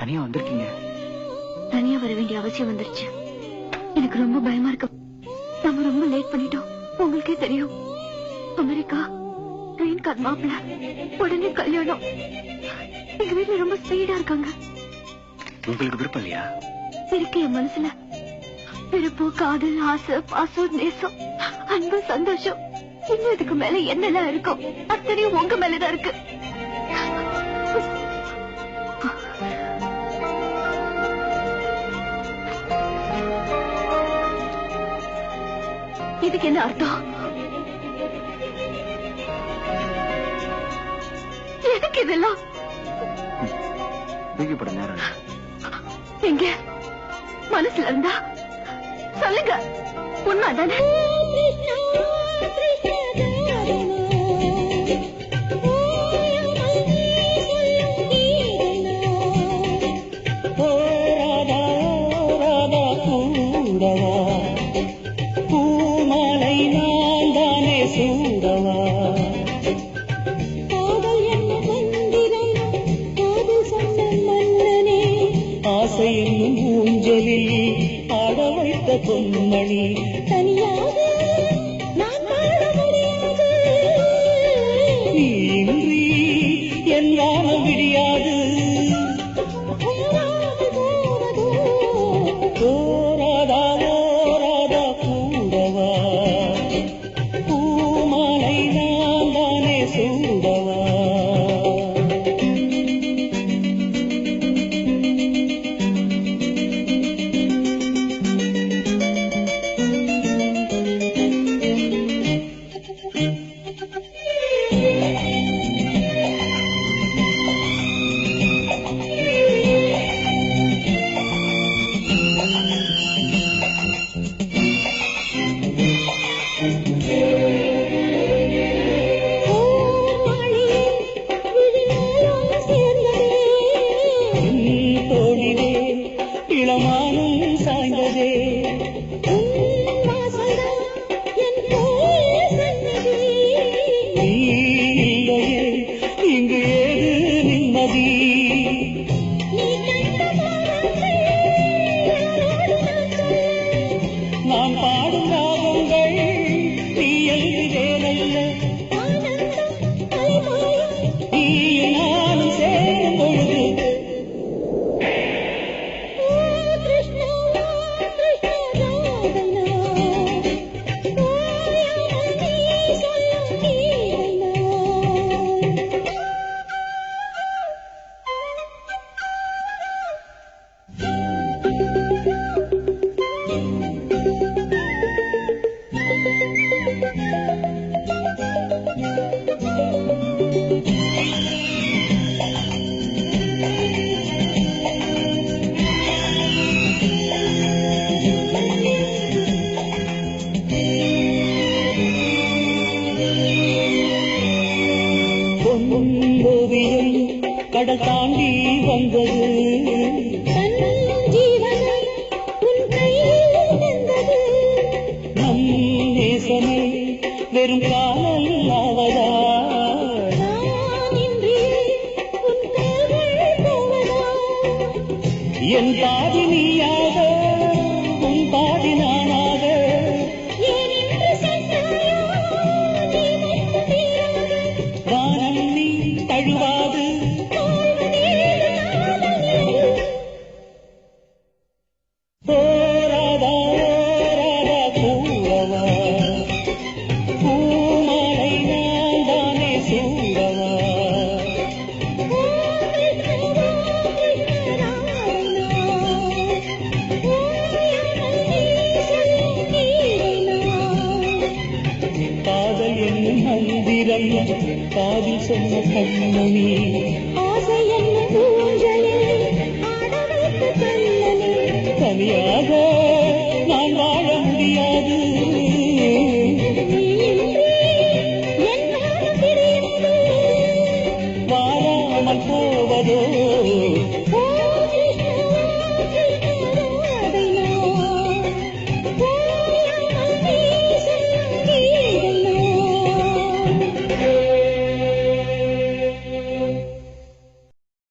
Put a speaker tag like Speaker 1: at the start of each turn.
Speaker 1: தனியா வந்திருக்கீங்க?
Speaker 2: தனியா வர வேண்டிய அவசியம் வந்துருச்சு. எனக்கு ரொம்ப பயமா இருக்கு. நம்ம ரொம்ப லேட் பண்ணிட்டோம். உங்களுக்கே தெரியும், அமெரிக்கா கிரீன் கார்டு மாப்பிள்ள, உடனே கல்யாணம். எங்க வீட்டுல ரொம்ப ஸ்பீடா இருக்காங்க.
Speaker 1: உங்களுக்கு விருப்பம் இல்லையா?
Speaker 2: இருக்கு என் மனசுல. விருப்பு, காதல், ஆசை, பாசம், நேசம், அன்பு, சந்தோஷம், இன்னும் இதுக்கு மேல என்னெல்லாம் இருக்கும் அத்தனையும் உங்க மேலதான் இருக்கு. இதுக்கு என்ன அர்த்தம்? எதுக்கு இதெல்லாம்?
Speaker 1: தூக்கிப்பட நேரம்
Speaker 2: எங்க மனசுல இருந்தா சொல்லுங்க, உண்மைதானே?
Speaker 3: பூமாலை நான் தானே சூடவா, காதல் என்ன மந்திரம், காதல் சொன்ன மன்னனே, ஆசை என்னும் ஊஞ்சலில் ஆட வைத்த பொன்மணி, தனியாக நான் வாழ முடியாது, நீ இன்றி என் வானம் விடியாது. இளமானும் சாய்ந்ததே, நீ இல்லையே இங்கு ஏது நிம்மதி, நான் பாடும் ராகங்கள் நீ எழுதி வேலையில்ல, நீ நானும் சேரும் பொழுது ஓவியம் கடல் தாண்டி வந்தது, நம் நேசமே வெறும் காதல் ஆவதா, என் பாதி நீயாக உன் பாதி நானாக, வானம் நீ தழுவாது, போராதா ஓராதா கூடவா, பூமாலை நான் தானே சூடவா, காதல் என்னும் மந்திரம் காதில் சொன்ன கண்மணி,